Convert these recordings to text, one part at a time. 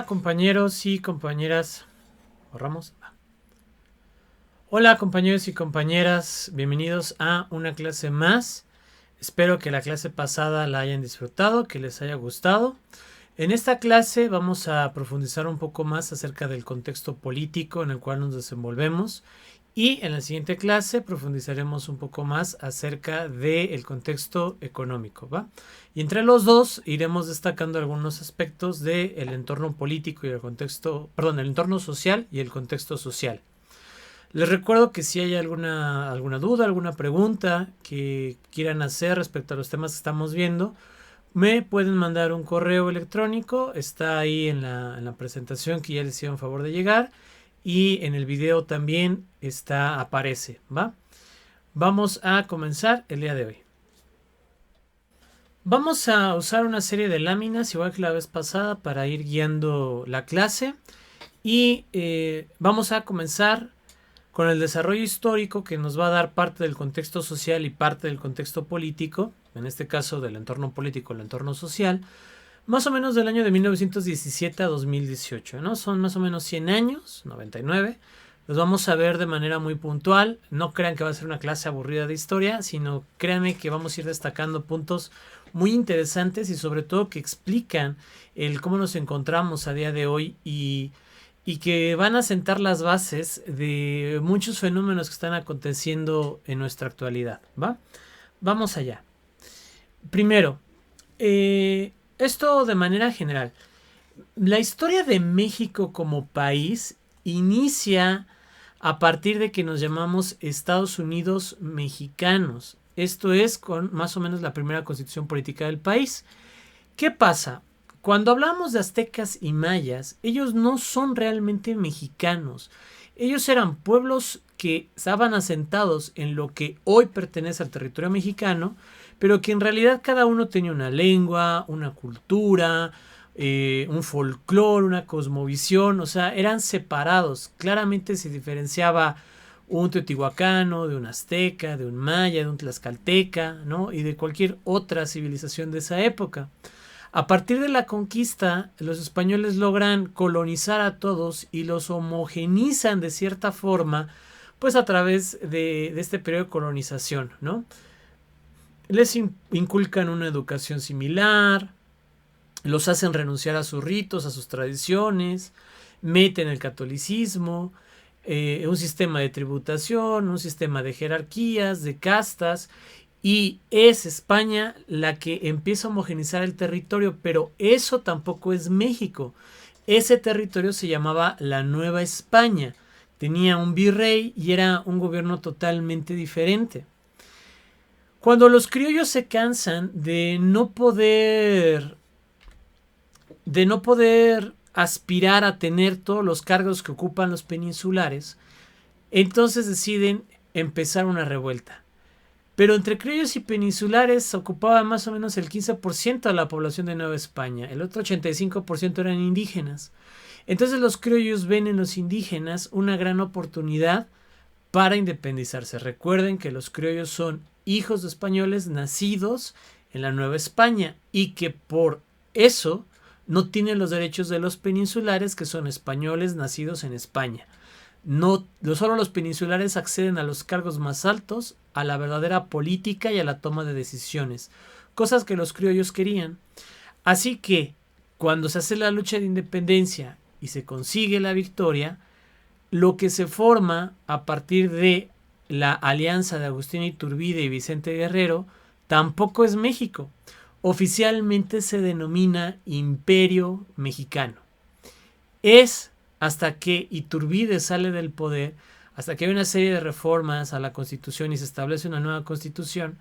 Hola compañeros y compañeras. ¿Borramos? Hola compañeros y compañeras, bienvenidos a una clase más. Espero que la clase pasada la hayan disfrutado, que les haya gustado. En esta clase vamos a profundizar un poco más acerca del contexto político en el cual nos desenvolvemos. Y en la siguiente clase profundizaremos un poco más acerca del contexto económico, ¿va? Y entre los dos iremos destacando algunos aspectos del entorno político y el contexto, perdón, el entorno social y el contexto social. Les recuerdo que si hay alguna duda, alguna pregunta que quieran hacer respecto a los temas que estamos viendo, me pueden mandar un correo electrónico, está ahí en la presentación que ya les hicieron favor de llegar. Y en el video también aparece, ¿va? Vamos a comenzar el día de hoy. Vamos a usar una serie de láminas, igual que la vez pasada, para ir guiando la clase. Y vamos a comenzar con el desarrollo histórico que nos va a dar parte del contexto social y parte del contexto político, en este caso del entorno político, el entorno social, más o menos del año de 1917 a 2018, ¿no? Son más o menos 100 años, 99. Los vamos a ver de manera muy puntual. No crean que va a ser una clase aburrida de historia, sino créanme que vamos a ir destacando puntos muy interesantes y sobre todo que explican el cómo nos encontramos a día de hoy y que van a sentar las bases de muchos fenómenos que están aconteciendo en nuestra actualidad, ¿va? Vamos allá. Primero, esto de manera general. La historia de México como país inicia a partir de que nos llamamos Estados Unidos mexicanos. Esto es con más o menos la primera constitución política del país. ¿Qué pasa? Cuando hablamos de aztecas y mayas, ellos no son realmente mexicanos. Ellos eran pueblos que estaban asentados en lo que hoy pertenece al territorio mexicano, pero que en realidad cada uno tenía una lengua, una cultura, un folclore, una cosmovisión, o sea, eran separados. Claramente se diferenciaba un teotihuacano, de un azteca, de un maya, de un tlaxcalteca, ¿no? Y de cualquier otra civilización de esa época. A partir de la conquista, los españoles logran colonizar a todos y los homogenizan de cierta forma, pues a través de este periodo de colonización, ¿no? Les inculcan una educación similar, los hacen renunciar a sus ritos, a sus tradiciones, meten el catolicismo, un sistema de tributación, un sistema de jerarquías, de castas, y es España la que empieza a homogenizar el territorio, pero eso tampoco es México. Ese territorio se llamaba la Nueva España, tenía un virrey y era un gobierno totalmente diferente. Cuando los criollos se cansan de no poder aspirar a tener todos los cargos que ocupan los peninsulares, entonces deciden empezar una revuelta. Pero entre criollos y peninsulares ocupaba más o menos el 15% de la población de Nueva España. El otro 85% eran indígenas. Entonces los criollos ven en los indígenas una gran oportunidad para independizarse. Recuerden que los criollos son hijos de españoles nacidos en la Nueva España y que por eso no tienen los derechos de los peninsulares, que son españoles nacidos en España. No solo los peninsulares acceden a los cargos más altos, a la verdadera política y a la toma de decisiones, cosas que los criollos querían. Así que cuando se hace la lucha de independencia y se consigue la victoria, lo que se forma a partir de la alianza de Agustín Iturbide y Vicente Guerrero tampoco es México. Oficialmente se denomina Imperio Mexicano. Es hasta que Iturbide sale del poder, hasta que hay una serie de reformas a la Constitución y se establece una nueva Constitución,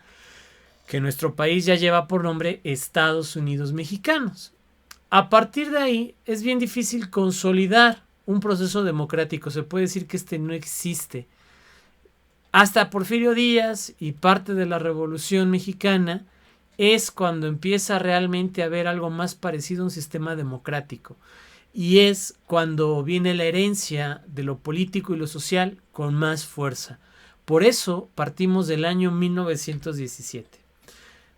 que nuestro país ya lleva por nombre Estados Unidos Mexicanos. A partir de ahí es bien difícil consolidar un proceso democrático. Se puede decir que este no existe. Hasta Porfirio Díaz y parte de la Revolución Mexicana es cuando empieza realmente a haber algo más parecido a un sistema democrático. Y es cuando viene la herencia de lo político y lo social con más fuerza. Por eso partimos del año 1917.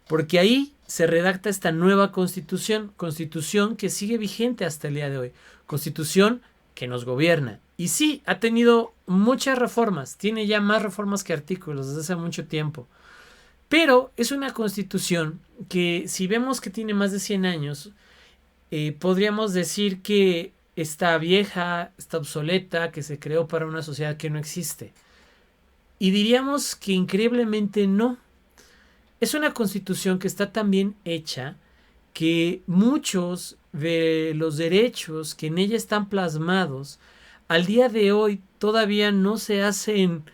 Porque ahí se redacta esta nueva constitución que sigue vigente hasta el día de hoy, constitución que nos gobierna. Y sí, ha tenido muchas reformas, tiene ya más reformas que artículos desde hace mucho tiempo. Pero es una constitución que, si vemos que tiene más de 100 años, podríamos decir que está vieja, está obsoleta, que se creó para una sociedad que no existe. Y diríamos que increíblemente no. Es una constitución que está tan bien hecha que muchos de los derechos que en ella están plasmados al día de hoy todavía no se hacen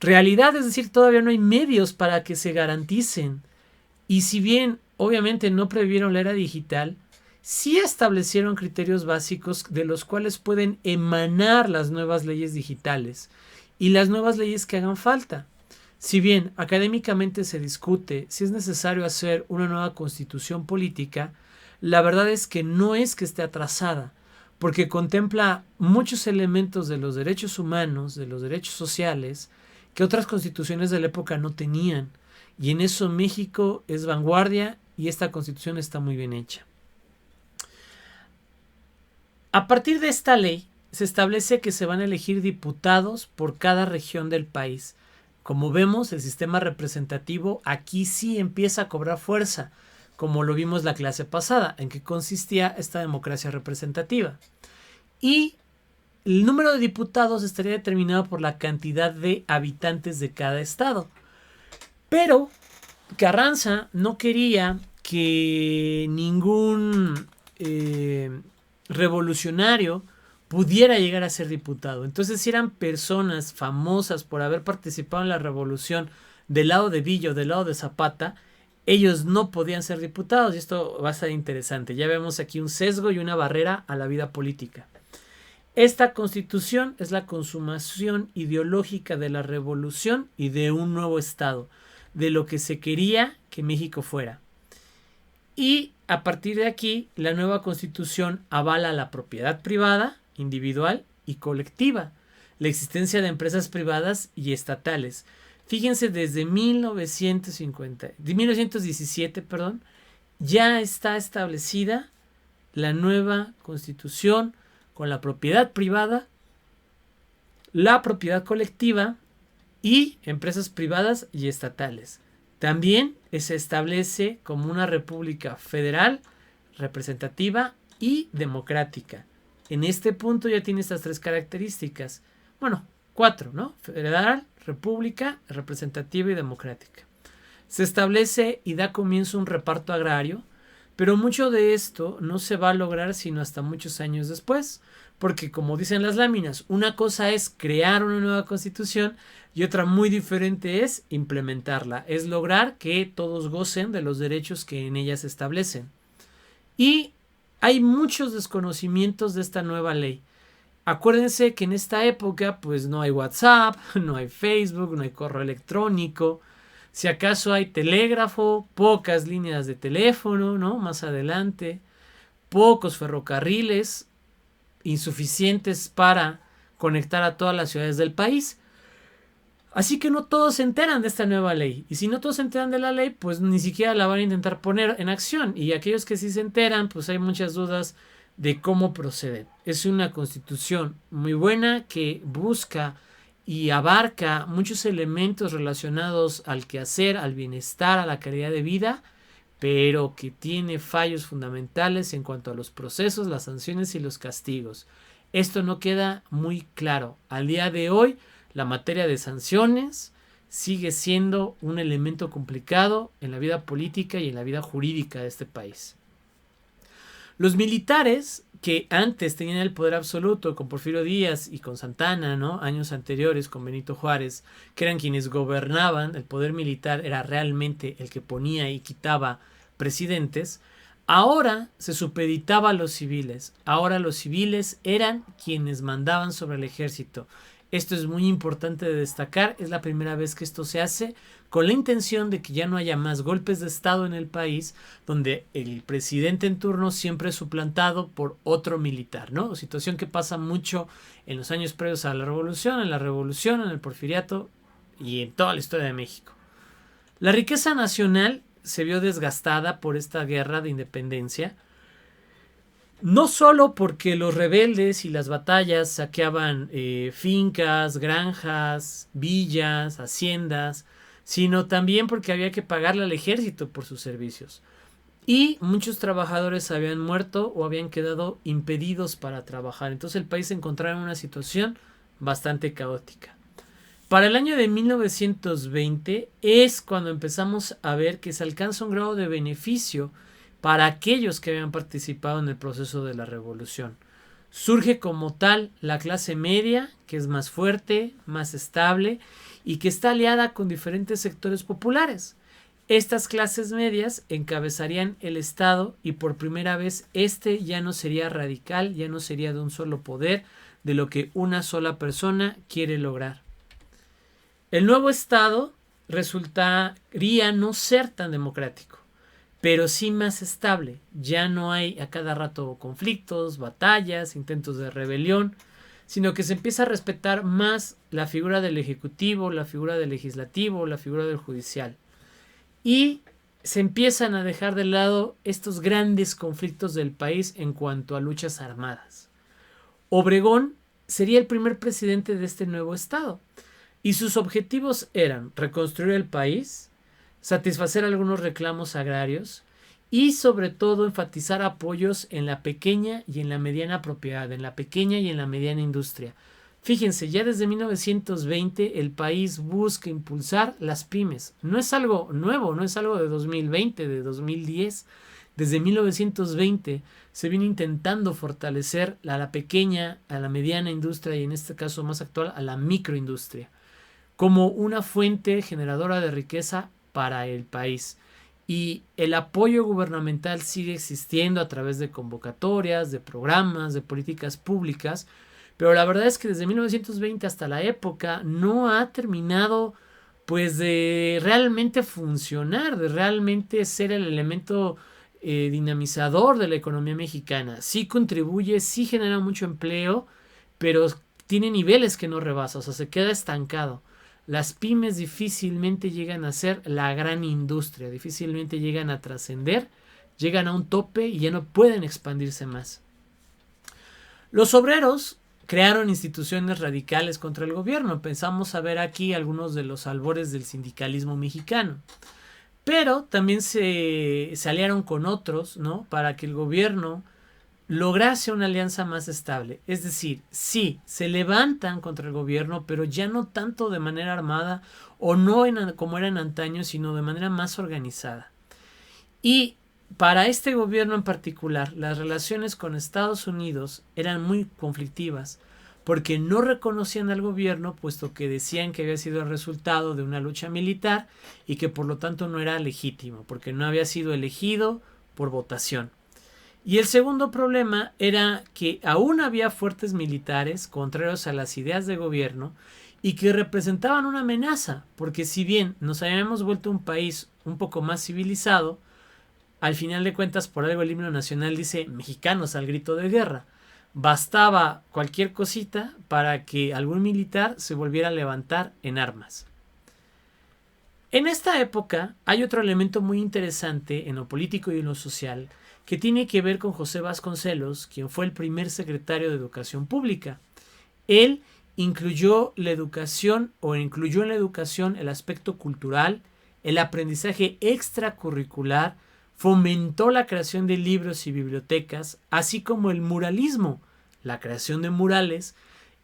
realidad, es decir, todavía no hay medios para que se garanticen. Y si bien obviamente no previeron la era digital, sí establecieron criterios básicos de los cuales pueden emanar las nuevas leyes digitales y las nuevas leyes que hagan falta. Si bien académicamente se discute si es necesario hacer una nueva constitución política, la verdad es que no es que esté atrasada, porque contempla muchos elementos de los derechos humanos, de los derechos sociales, que otras constituciones de la época no tenían. Y en eso México es vanguardia y esta constitución está muy bien hecha. A partir de esta ley, se establece que se van a elegir diputados por cada región del país. Como vemos, el sistema representativo aquí sí empieza a cobrar fuerza, como lo vimos la clase pasada, en que consistía esta democracia representativa. Y el número de diputados estaría determinado por la cantidad de habitantes de cada estado. Pero Carranza no quería que ningún revolucionario pudiera llegar a ser diputado. Entonces, si eran personas famosas por haber participado en la revolución del lado de Villa o del lado de Zapata, ellos no podían ser diputados, y esto va a ser interesante. Ya vemos aquí un sesgo y una barrera a la vida política. Esta constitución es la consumación ideológica de la revolución y de un nuevo estado, de lo que se quería que México fuera. Y a partir de aquí, la nueva constitución avala la propiedad privada, individual y colectiva, la existencia de empresas privadas y estatales. Fíjense, desde 1917, ya está establecida la nueva constitución con la propiedad privada, la propiedad colectiva y empresas privadas y estatales. También se establece como una república federal, representativa y democrática. En este punto ya tiene estas tres características. Bueno, 4, ¿no? Federal, república, representativa y democrática. Se establece y da comienzo un reparto agrario, pero mucho de esto no se va a lograr sino hasta muchos años después, porque como dicen las láminas, una cosa es crear una nueva constitución y otra muy diferente es implementarla, es lograr que todos gocen de los derechos que en ella se establecen. Y hay muchos desconocimientos de esta nueva ley. Acuérdense que en esta época pues no hay WhatsApp, no hay Facebook, no hay correo electrónico. Si acaso hay telégrafo, pocas líneas de teléfono, ¿no? Más adelante, pocos ferrocarriles, insuficientes para conectar a todas las ciudades del país. Así que no todos se enteran de esta nueva ley. Y si no todos se enteran de la ley, pues ni siquiera la van a intentar poner en acción. Y aquellos que sí se enteran, pues hay muchas dudas de cómo proceder. Es una constitución muy buena que busca y abarca muchos elementos relacionados al quehacer, al bienestar, a la calidad de vida, pero que tiene fallos fundamentales en cuanto a los procesos, las sanciones y los castigos. Esto no queda muy claro. Al día de hoy, la materia de sanciones sigue siendo un elemento complicado en la vida política y en la vida jurídica de este país. Los militares, que antes tenían el poder absoluto con Porfirio Díaz y con Santana, ¿no? Años anteriores con Benito Juárez, que eran quienes gobernaban, el poder militar era realmente el que ponía y quitaba presidentes, ahora se supeditaba a los civiles. Ahora los civiles eran quienes mandaban sobre el ejército. Esto es muy importante de destacar, es la primera vez que esto se hace con la intención de que ya no haya más golpes de estado en el país donde el presidente en turno siempre es suplantado por otro militar, ¿no? Situación que pasa mucho en los años previos a la revolución, en el porfiriato y en toda la historia de México. La riqueza nacional se vio desgastada por esta guerra de independencia. No solo porque los rebeldes y las batallas saqueaban fincas, granjas, villas, haciendas, sino también porque había que pagarle al ejército por sus servicios. Y muchos trabajadores habían muerto o habían quedado impedidos para trabajar. Entonces el país se encontraba en una situación bastante caótica. Para el año de 1920 es cuando empezamos a ver que se alcanza un grado de beneficio para aquellos que habían participado en el proceso de la revolución. Surge como tal la clase media, que es más fuerte, más estable y que está aliada con diferentes sectores populares. Estas clases medias encabezarían el Estado y por primera vez este ya no sería radical, ya no sería de un solo poder, de lo que una sola persona quiere lograr. El nuevo Estado resultaría no ser tan democrático, pero sí más estable. Ya no hay a cada rato conflictos, batallas, intentos de rebelión, sino que se empieza a respetar más la figura del Ejecutivo, la figura del Legislativo, la figura del Judicial. Y se empiezan a dejar de lado estos grandes conflictos del país en cuanto a luchas armadas. Obregón sería el primer presidente de este nuevo Estado y sus objetivos eran reconstruir el país, satisfacer algunos reclamos agrarios y sobre todo enfatizar apoyos en la pequeña y en la mediana propiedad, en la pequeña y en la mediana industria. Fíjense, ya desde 1920 el país busca impulsar las pymes. No es algo nuevo, no es algo de 2020, de 2010. Desde 1920 se viene intentando fortalecer a la pequeña, a la mediana industria y en este caso más actual a la microindustria como una fuente generadora de riqueza para el país. Y el apoyo gubernamental sigue existiendo a través de convocatorias, de programas, de políticas públicas, pero la verdad es que desde 1920 hasta la época no ha terminado pues de realmente funcionar, de realmente ser el elemento dinamizador de la economía mexicana. Sí contribuye, sí genera mucho empleo, pero tiene niveles que no rebasa, o sea, se queda estancado. Las pymes difícilmente llegan a ser la gran industria, difícilmente llegan a trascender, llegan a un tope y ya no pueden expandirse más. Los obreros crearon instituciones radicales contra el gobierno. Pensamos a ver aquí algunos de los albores del sindicalismo mexicano. Pero también se aliaron con otros, ¿no? Para que el gobierno lograse una alianza más estable. Es decir, sí, se levantan contra el gobierno, pero ya no tanto de manera armada o no como era en antaño, sino de manera más organizada. Y para este gobierno en particular, las relaciones con Estados Unidos eran muy conflictivas, porque no reconocían al gobierno, puesto que decían que había sido el resultado de una lucha militar y que por lo tanto no era legítimo, porque no había sido elegido por votación. Y el segundo problema era que aún había fuertes militares contrarios a las ideas de gobierno y que representaban una amenaza, porque si bien nos habíamos vuelto un país un poco más civilizado, al final de cuentas por algo el himno nacional dice mexicanos al grito de guerra. Bastaba cualquier cosita para que algún militar se volviera a levantar en armas. En esta época hay otro elemento muy interesante en lo político y en lo social que tiene que ver con José Vasconcelos, quien fue el primer secretario de Educación Pública. Él incluyó en la educación el aspecto cultural, el aprendizaje extracurricular, fomentó la creación de libros y bibliotecas, así como el muralismo, la creación de murales,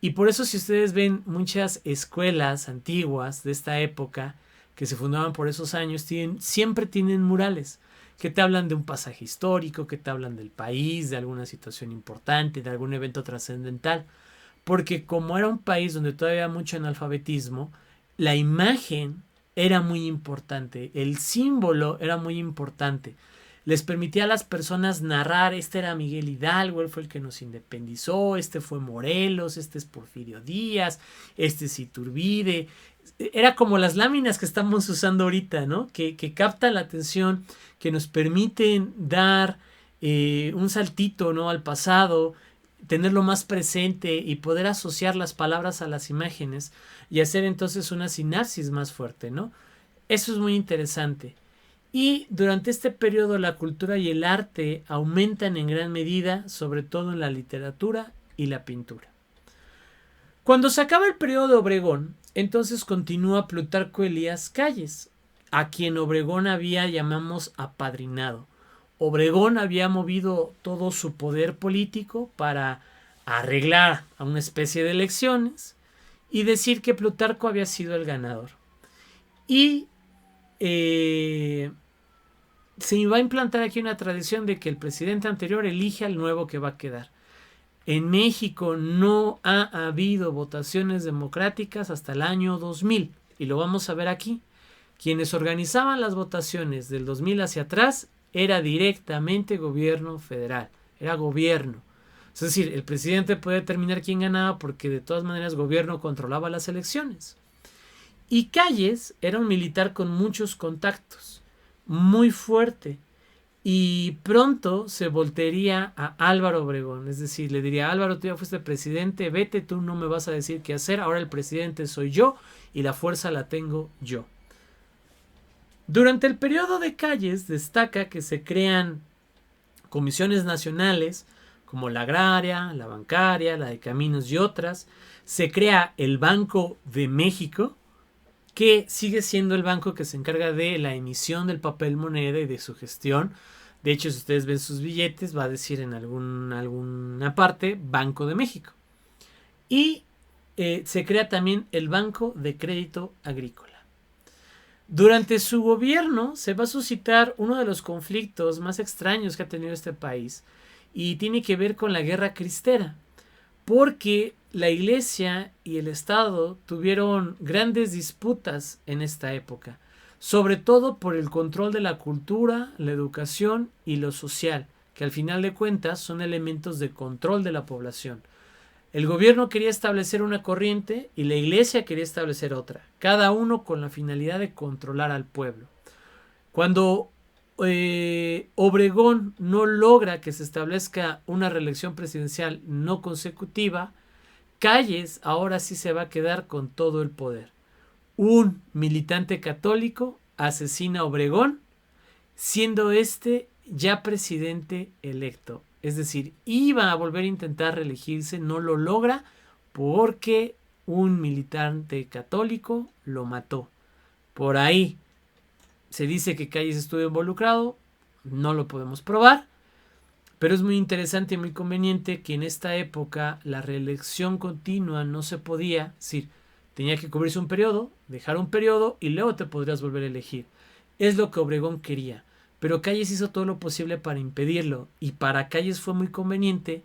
y por eso si ustedes ven muchas escuelas antiguas de esta época que se fundaban por esos años, siempre tienen murales que te hablan de un pasaje histórico, que te hablan del país, de alguna situación importante, de algún evento trascendental, porque como era un país donde todavía había mucho analfabetismo, la imagen era muy importante, el símbolo era muy importante. Les permitía a las personas narrar, este era Miguel Hidalgo, él fue el que nos independizó, este fue Morelos, este es Porfirio Díaz, este es Iturbide. Era como las láminas que estamos usando ahorita, ¿no? Que captan la atención, que nos permiten dar un saltito, ¿no? Al pasado, tenerlo más presente y poder asociar las palabras a las imágenes y hacer entonces una sinapsis más fuerte, ¿no? Eso es muy interesante. Y durante este periodo la cultura y el arte aumentan en gran medida, sobre todo en la literatura y la pintura. Cuando se acaba el periodo de Obregón, entonces continúa Plutarco Elías Calles, a quien Obregón había, llamamos, apadrinado. Obregón había movido todo su poder político para arreglar a una especie de elecciones y decir que Plutarco había sido el ganador. Y se va a implantar aquí una tradición de que el presidente anterior elige al nuevo que va a quedar. En México no ha habido votaciones democráticas hasta el año 2000 y lo vamos a ver aquí. Quienes organizaban las votaciones del 2000 hacia atrás era directamente gobierno federal, era gobierno. Es decir, el presidente puede determinar quién ganaba porque de todas maneras el gobierno controlaba las elecciones. Y Calles era un militar con muchos contactos, muy fuerte, y pronto se voltearía a Álvaro Obregón, es decir, le diría: Álvaro, tú ya fuiste presidente, vete, tú no me vas a decir qué hacer, ahora el presidente soy yo y la fuerza la tengo yo. Durante el periodo de Calles destaca que se crean comisiones nacionales como la agraria, la bancaria, la de caminos y otras. Se crea el Banco de México, que sigue siendo el banco que se encarga de la emisión del papel moneda y de su gestión. De hecho, si ustedes ven sus billetes, va a decir en alguna parte Banco de México. Y se crea también el Banco de Crédito Agrícola. Durante su gobierno se va a suscitar uno de los conflictos más extraños que ha tenido este país, y tiene que ver con la Guerra Cristera, porque la Iglesia y el Estado tuvieron grandes disputas en esta época, sobre todo por el control de la cultura, la educación y lo social, que al final de cuentas son elementos de control de la población. El gobierno quería establecer una corriente y la Iglesia quería establecer otra, cada uno con la finalidad de controlar al pueblo. Cuando Obregón no logra que se establezca una reelección presidencial no consecutiva, Calles ahora sí se va a quedar con todo el poder. Un militante católico asesina a Obregón, siendo este ya presidente electo. Es decir, iba a volver a intentar reelegirse, no lo logra porque un militante católico lo mató. Por ahí se dice que Calles estuvo involucrado, no lo podemos probar, pero es muy interesante y muy conveniente que en esta época la reelección continua no se podía, es decir, tenía que cubrirse un periodo, dejar un periodo y luego te podrías volver a elegir. Es lo que Obregón quería, pero Calles hizo todo lo posible para impedirlo, y para Calles fue muy conveniente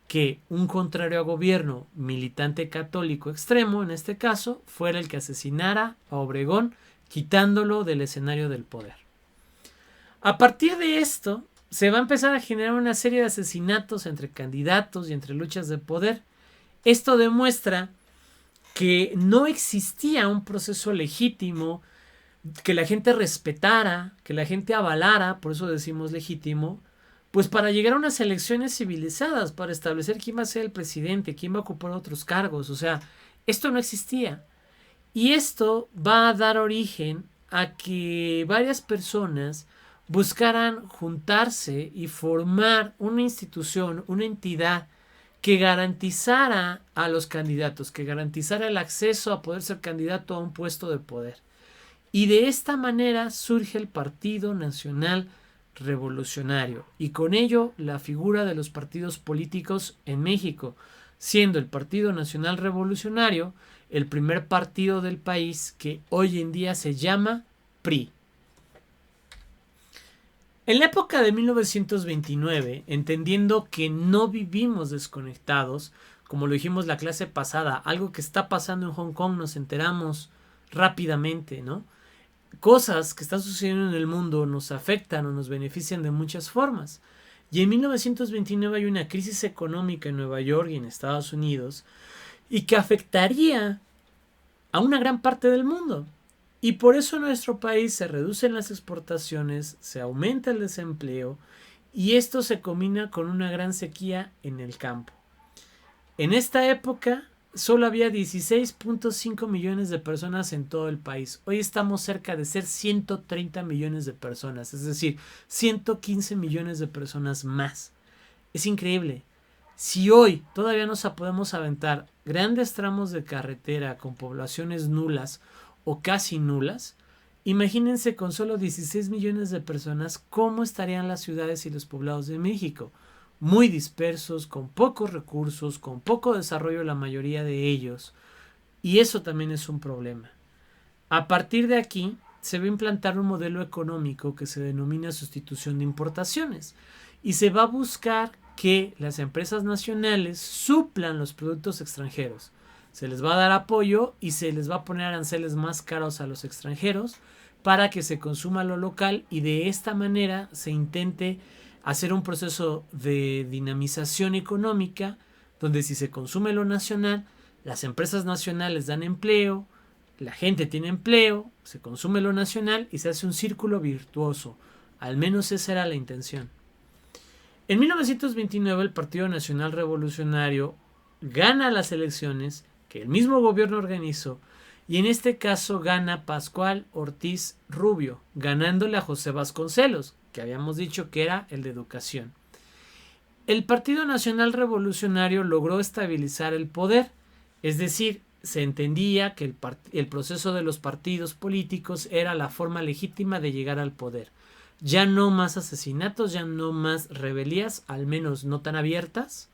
que un contrario a gobierno, militante católico extremo en este caso, fuera el que asesinara a Obregón, quitándolo del escenario del poder. A partir de esto, se va a empezar a generar una serie de asesinatos entre candidatos y entre luchas de poder. Esto demuestra que no existía un proceso legítimo, que la gente respetara, que la gente avalara, por eso decimos legítimo, pues para llegar a unas elecciones civilizadas, para establecer quién va a ser el presidente, quién va a ocupar otros cargos. O sea, esto no existía. Y esto va a dar origen a que varias personas buscaran juntarse y formar una institución, una entidad que garantizara a los candidatos, que garantizara el acceso a poder ser candidato a un puesto de poder. Y de esta manera surge el Partido Nacional Revolucionario, y con ello la figura de los partidos políticos en México, siendo el Partido Nacional Revolucionario el primer partido del país que hoy en día se llama PRI. En la época de 1929, entendiendo que no vivimos desconectados, como lo dijimos la clase pasada, algo que está pasando en Hong Kong nos enteramos rápidamente, ¿no? Cosas que están sucediendo en el mundo nos afectan o nos benefician de muchas formas. Y en 1929 hay una crisis económica en Nueva York y en Estados Unidos, y que afectaría a una gran parte del mundo. Y por eso en nuestro país se reducen las exportaciones, se aumenta el desempleo, y esto se combina con una gran sequía en el campo. En esta época solo había 16.5 millones de personas en todo el país. Hoy estamos cerca de ser 130 millones de personas, es decir, 115 millones de personas más. Es increíble. Si hoy todavía nos podemos aventar grandes tramos de carretera con poblaciones nulas o casi nulas, imagínense con solo 16 millones de personas cómo estarían las ciudades y los poblados de México. Muy dispersos, con pocos recursos, con poco desarrollo la mayoría de ellos. Y eso también es un problema. A partir de aquí se va a implantar un modelo económico que se denomina sustitución de importaciones. Y se va a buscar que las empresas nacionales suplan los productos extranjeros. Se les va a dar apoyo y se les va a poner aranceles más caros a los extranjeros para que se consuma lo local y de esta manera se intente hacer un proceso de dinamización económica donde si se consume lo nacional, las empresas nacionales dan empleo, la gente tiene empleo, se consume lo nacional y se hace un círculo virtuoso. Al menos esa era la intención. En 1929 el Partido Nacional Revolucionario gana las elecciones que el mismo gobierno organizó y en este caso gana Pascual Ortiz Rubio, ganándole a José Vasconcelos, que habíamos dicho que era el de educación. El Partido Nacional Revolucionario logró estabilizar el poder, es decir, se entendía que el proceso de los partidos políticos era la forma legítima de llegar al poder. Ya no más asesinatos, ya no más rebelías, al menos no tan abiertas,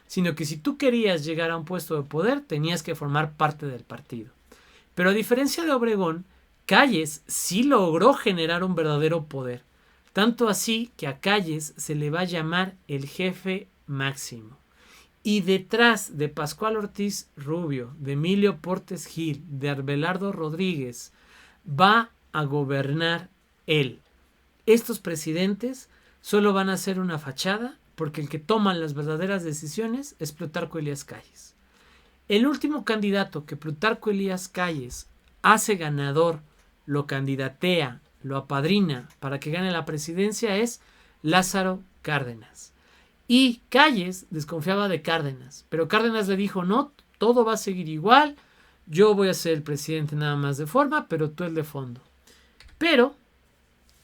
sino que si tú querías llegar a un puesto de poder tenías que formar parte del partido. Pero a diferencia de Obregón, Calles sí logró generar un verdadero poder. Tanto así que a Calles se le va a llamar el jefe máximo. Y detrás de Pascual Ortiz Rubio, de Emilio Portes Gil, de Abelardo Rodríguez, va a gobernar él. Estos presidentes solo van a ser una fachada porque el que toma las verdaderas decisiones es Plutarco Elías Calles. El último candidato que Plutarco Elías Calles hace ganador, lo candidatea, lo apadrina para que gane la presidencia es Lázaro Cárdenas. Y Calles desconfiaba de Cárdenas, pero Cárdenas le dijo, no, todo va a seguir igual, yo voy a ser el presidente nada más de forma, pero tú el de fondo. Pero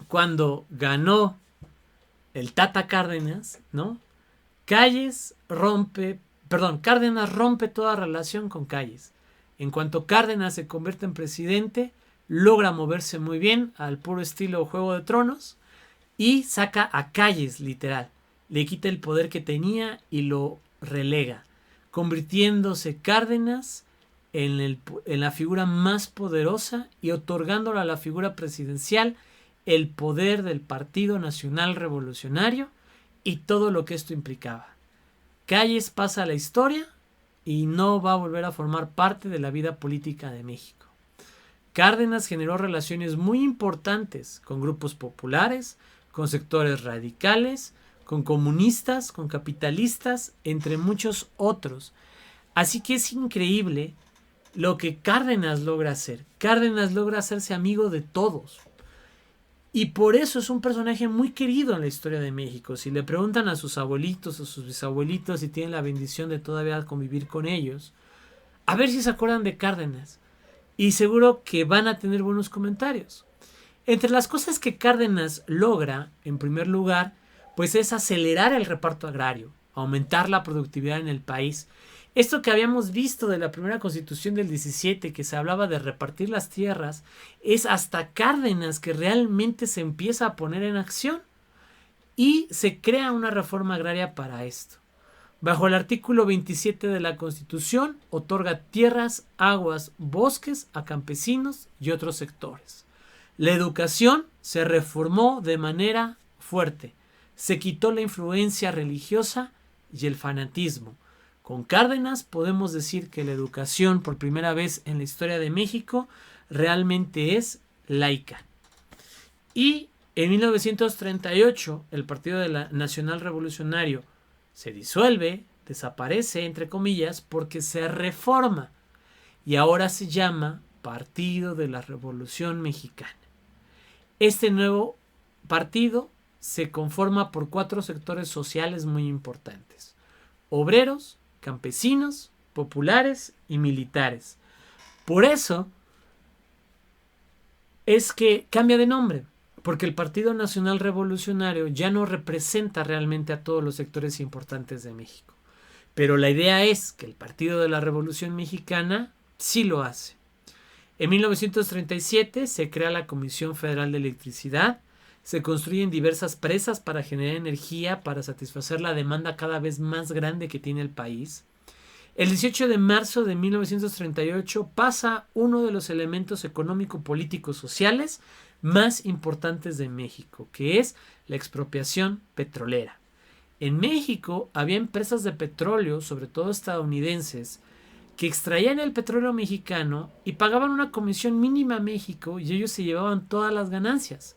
cuando ganó el Tata Cárdenas, ¿no? Cárdenas rompe toda relación con Calles. En cuanto Cárdenas se convierte en presidente, logra moverse muy bien al puro estilo Juego de Tronos y saca a Calles, literal. Le quita el poder que tenía y lo relega, convirtiéndose Cárdenas en la figura más poderosa y otorgándole a la figura presidencial el poder del Partido Nacional Revolucionario y todo lo que esto implicaba. Calles pasa a la historia y no va a volver a formar parte de la vida política de México. Cárdenas generó relaciones muy importantes con grupos populares, con sectores radicales, con comunistas, con capitalistas, entre muchos otros. Así que es increíble lo que Cárdenas logra hacer. Cárdenas logra hacerse amigo de todos. Y por eso es un personaje muy querido en la historia de México. Si le preguntan a sus abuelitos o sus bisabuelitos si tienen la bendición de todavía convivir con ellos, a ver si se acuerdan de Cárdenas. Y seguro que van a tener buenos comentarios. Entre las cosas que Cárdenas logra, en primer lugar, pues es acelerar el reparto agrario, aumentar la productividad en el país. Esto que habíamos visto de la primera constitución del 17, que se hablaba de repartir las tierras, es hasta Cárdenas que realmente se empieza a poner en acción y se crea una reforma agraria para esto. Bajo el artículo 27 de la Constitución, otorga tierras, aguas, bosques a campesinos y otros sectores. La educación se reformó de manera fuerte. Se quitó la influencia religiosa y el fanatismo. Con Cárdenas podemos decir que la educación, por primera vez en la historia de México, realmente es laica. Y en 1938, el Partido Nacional Revolucionario se disuelve, desaparece, entre comillas, porque se reforma. Y ahora se llama Partido de la Revolución Mexicana. Este nuevo partido se conforma por 4 sectores sociales muy importantes: obreros, campesinos, populares y militares. Por eso es que cambia de nombre, porque el Partido Nacional Revolucionario ya no representa realmente a todos los sectores importantes de México. Pero la idea es que el Partido de la Revolución Mexicana sí lo hace. En 1937 se crea la Comisión Federal de Electricidad, se construyen diversas presas para generar energía para satisfacer la demanda cada vez más grande que tiene el país. El 18 de marzo de 1938 pasa uno de los elementos económico-políticos sociales más importantes de México, que es la expropiación petrolera. En México había empresas de petróleo, sobre todo estadounidenses, que extraían el petróleo mexicano y pagaban una comisión mínima a México y ellos se llevaban todas las ganancias.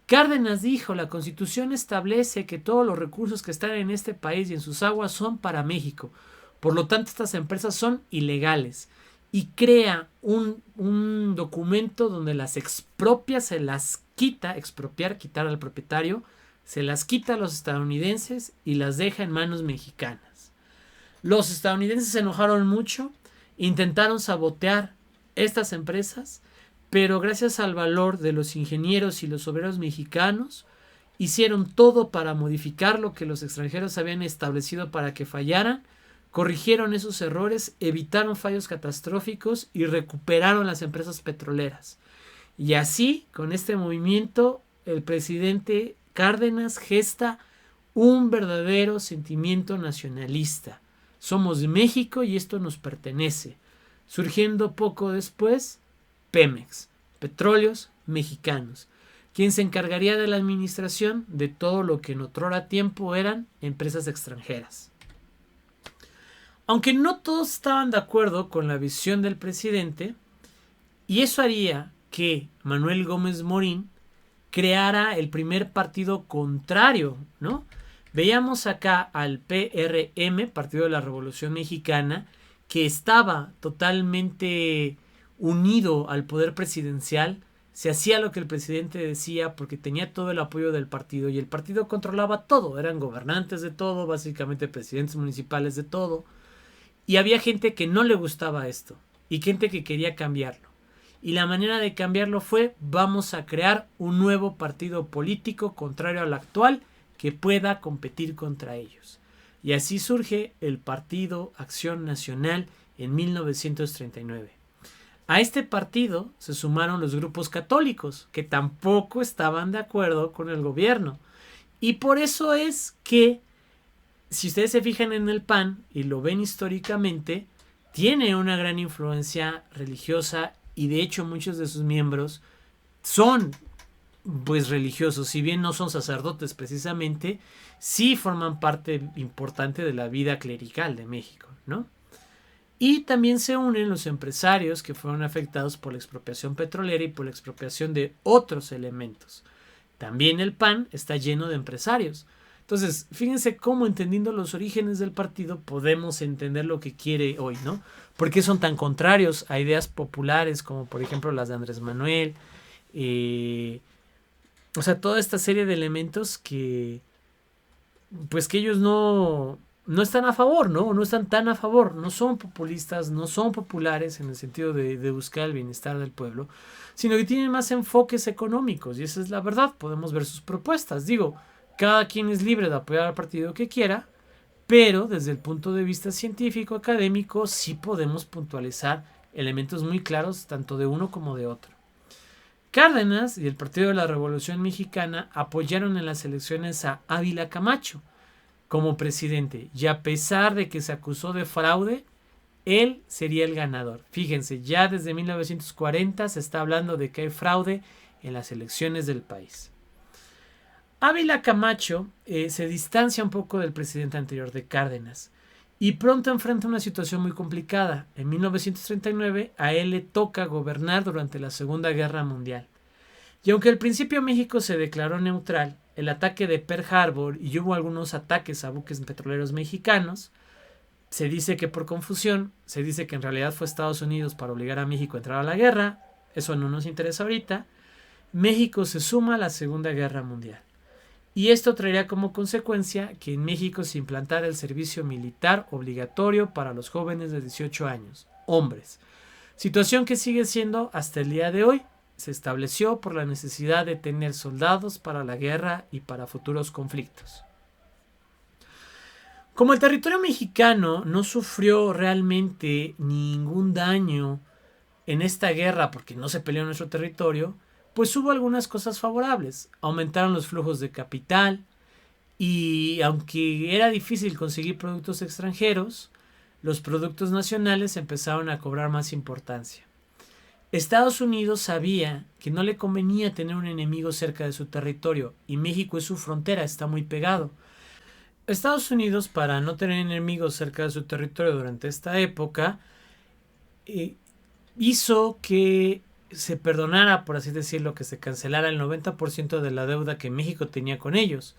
Cárdenas dijo: la Constitución establece que todos los recursos que están en este país y en sus aguas son para México. Por lo tanto, estas empresas son ilegales. Y crea un documento donde las expropia, se las quita, expropiar, quitar al propietario, se las quita a los estadounidenses y las deja en manos mexicanas. Los estadounidenses se enojaron mucho, intentaron sabotear estas empresas, pero gracias al valor de los ingenieros y los obreros mexicanos, hicieron todo para modificar lo que los extranjeros habían establecido para que fallaran, corrigieron esos errores, evitaron fallos catastróficos y recuperaron las empresas petroleras. Y así, con este movimiento, el presidente Cárdenas gesta un verdadero sentimiento nacionalista. Somos México y esto nos pertenece. Surgiendo poco después, Pemex, Petróleos Mexicanos, quien se encargaría de la administración de todo lo que en otrora tiempo eran empresas extranjeras. Aunque no todos estaban de acuerdo con la visión del presidente, y eso haría que Manuel Gómez Morín creara el primer partido contrario, ¿no? Veíamos acá al PRM, Partido de la Revolución Mexicana, que estaba totalmente unido al poder presidencial, se hacía lo que el presidente decía porque tenía todo el apoyo del partido y el partido controlaba todo, eran gobernantes de todo, básicamente presidentes municipales de todo, y había gente que no le gustaba esto y gente que quería cambiarlo. Y la manera de cambiarlo fue: vamos a crear un nuevo partido político contrario al actual que pueda competir contra ellos. Y así surge el Partido Acción Nacional en 1939. A este partido se sumaron los grupos católicos, que tampoco estaban de acuerdo con el gobierno. Y por eso es que, si ustedes se fijan en el PAN y lo ven históricamente, tiene una gran influencia religiosa y de hecho muchos de sus miembros son pues religiosos, si bien no son sacerdotes precisamente, sí forman parte importante de la vida clerical de México, ¿no? Y también se unen los empresarios que fueron afectados por la expropiación petrolera y por la expropiación de otros elementos. También el PAN está lleno de empresarios. Entonces, fíjense cómo, entendiendo los orígenes del partido, podemos entender lo que quiere hoy, ¿no? ¿Por qué son tan contrarios a ideas populares como, por ejemplo, las de Andrés Manuel? O sea, toda esta serie de elementos que, pues que ellos no están a favor, ¿no? No están tan a favor, no son populistas, no son populares en el sentido de buscar el bienestar del pueblo, sino que tienen más enfoques económicos, y esa es la verdad. Podemos ver sus propuestas. Digo, cada quien es libre de apoyar al partido que quiera, pero desde el punto de vista científico, académico, sí podemos puntualizar elementos muy claros tanto de uno como de otro. Cárdenas y el Partido de la Revolución Mexicana apoyaron en las elecciones a Ávila Camacho como presidente, y a pesar de que se acusó de fraude, él sería el ganador. Fíjense, ya desde 1940 se está hablando de que hay fraude en las elecciones del país. Ávila Camacho se distancia un poco del presidente anterior de Cárdenas y pronto enfrenta una situación muy complicada. En 1939 a él le toca gobernar durante la Segunda Guerra Mundial. Y aunque al principio México se declaró neutral, el ataque de Pearl Harbor y hubo algunos ataques a buques petroleros mexicanos, se dice que por confusión, se dice que en realidad fue Estados Unidos para obligar a México a entrar a la guerra. Eso no nos interesa ahorita. México se suma a la Segunda Guerra Mundial. y esto traería como consecuencia que en México se implantara el servicio militar obligatorio para los jóvenes de 18 años, hombres. Situación que sigue siendo hasta el día de hoy. Se estableció por la necesidad de tener soldados para la guerra y para futuros conflictos. Como el territorio mexicano no sufrió realmente ningún daño en esta guerra porque no se peleó en nuestro territorio, pues hubo algunas cosas favorables. Aumentaron los flujos de capital y aunque era difícil conseguir productos extranjeros, los productos nacionales empezaron a cobrar más importancia. Estados Unidos sabía que no le convenía tener un enemigo cerca de su territorio y México es su frontera, está muy pegado. Estados Unidos, para no tener enemigos cerca de su territorio durante esta época, hizo que se perdonara, por así decirlo, que se cancelara el 90% de la deuda que México tenía con ellos.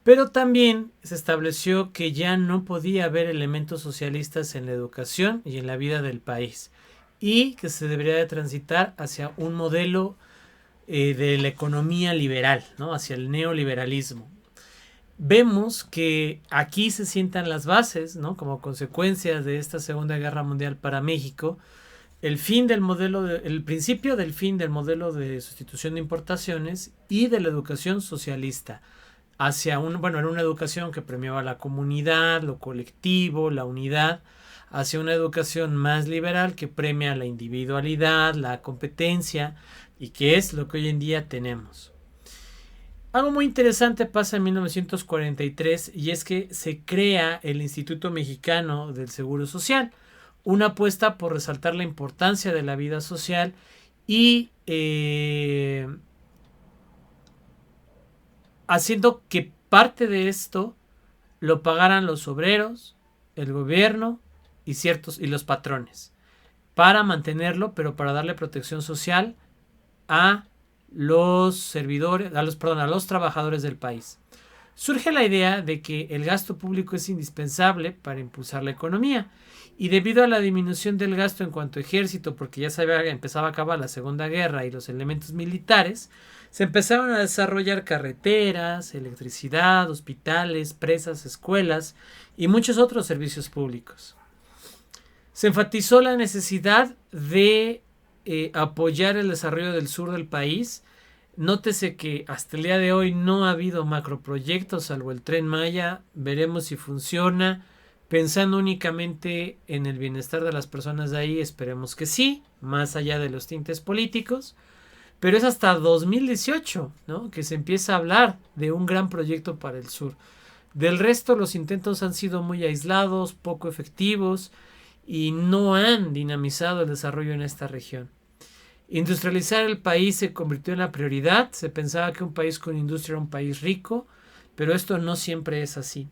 Pero también se estableció que ya no podía haber elementos socialistas en la educación y en la vida del país, y que se debería de transitar hacia un modelo de la economía liberal, ¿no? Hacia el neoliberalismo. Vemos que aquí se sientan las bases, ¿no? Como consecuencia de esta Segunda Guerra Mundial para México, el principio del fin del modelo de sustitución de importaciones y de la educación socialista hacia era una educación que premiaba la comunidad, lo colectivo, la unidad, hacia una educación más liberal que premia la individualidad, la competencia, y que es lo que hoy en día tenemos. Algo muy interesante pasa en 1943 y es que se crea el Instituto Mexicano del Seguro Social, una apuesta por resaltar la importancia de la vida social y haciendo que parte de esto lo pagaran los obreros, el gobierno y los patrones para mantenerlo, pero para darle protección social a los trabajadores del país. Surge la idea de que el gasto público es indispensable para impulsar la economía y debido a la disminución del gasto en cuanto a ejército, porque ya empezaba a acabar la Segunda Guerra y los elementos militares, se empezaron a desarrollar carreteras, electricidad, hospitales, presas, escuelas y muchos otros servicios públicos. Se enfatizó la necesidad de apoyar el desarrollo del sur del país. Nótese que hasta el día de hoy no ha habido macroproyectos salvo el Tren Maya. Veremos si funciona. Pensando únicamente en el bienestar de las personas de ahí, esperemos que sí, más allá de los tintes políticos. Pero es hasta 2018, ¿no?, que se empieza a hablar de un gran proyecto para el sur. Del resto, los intentos han sido muy aislados, poco efectivos y no han dinamizado el desarrollo en esta región. Industrializar el país se convirtió en la prioridad. Se pensaba que un país con industria era un país rico, pero esto no siempre es así.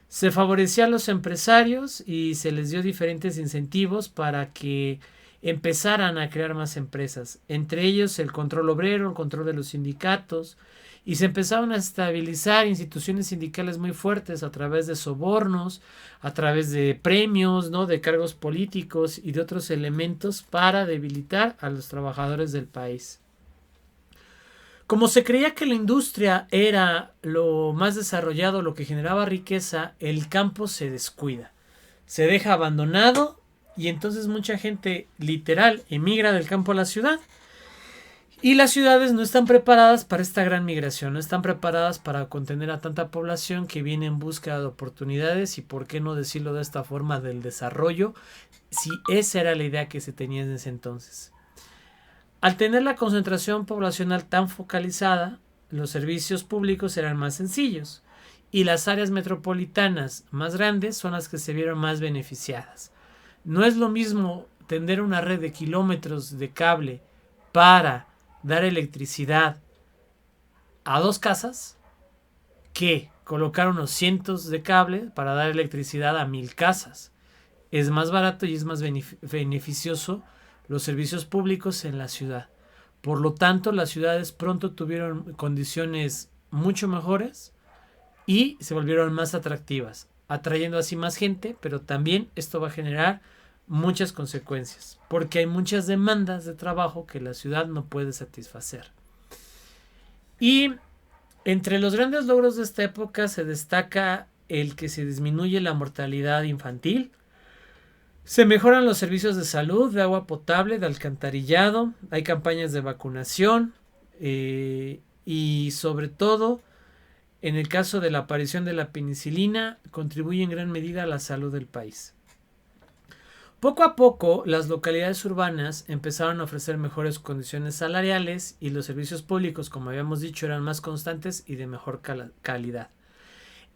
Se favorecía a los empresarios y se les dio diferentes incentivos para que empezaran a crear más empresas, entre ellos el control obrero, el control de los sindicatos, y se empezaron a estabilizar instituciones sindicales muy fuertes a través de sobornos, a través de premios, ¿no?, de cargos políticos y de otros elementos para debilitar a los trabajadores del país. Como se creía que la industria era lo más desarrollado, lo que generaba riqueza, el campo se descuida, se deja abandonado y entonces mucha gente literal emigra del campo a la ciudad. Y las ciudades no están preparadas para esta gran migración, no están preparadas para contener a tanta población que viene en busca de oportunidades y, por qué no decirlo de esta forma, del desarrollo, si esa era la idea que se tenía en ese entonces. Al tener la concentración poblacional tan focalizada, los servicios públicos eran más sencillos y las áreas metropolitanas más grandes son las que se vieron más beneficiadas. No es lo mismo tender una red de kilómetros de cable para dar electricidad a 2 casas que colocar unos cientos de cables para dar electricidad a 1000 casas. Es más barato y es más beneficioso los servicios públicos en la ciudad. Por lo tanto, las ciudades pronto tuvieron condiciones mucho mejores y se volvieron más atractivas, atrayendo así más gente, pero también esto va a generar muchas consecuencias, porque hay muchas demandas de trabajo que la ciudad no puede satisfacer. Y Entre los grandes logros de esta época se destaca el que se disminuye la mortalidad infantil, se mejoran los servicios de salud, de agua potable, de alcantarillado, hay campañas de vacunación y sobre todo, en el caso de la aparición de la penicilina, contribuye en gran medida a la salud del país. Poco a poco, las localidades urbanas empezaron a ofrecer mejores condiciones salariales y los servicios públicos, como habíamos dicho, eran más constantes y de mejor calidad.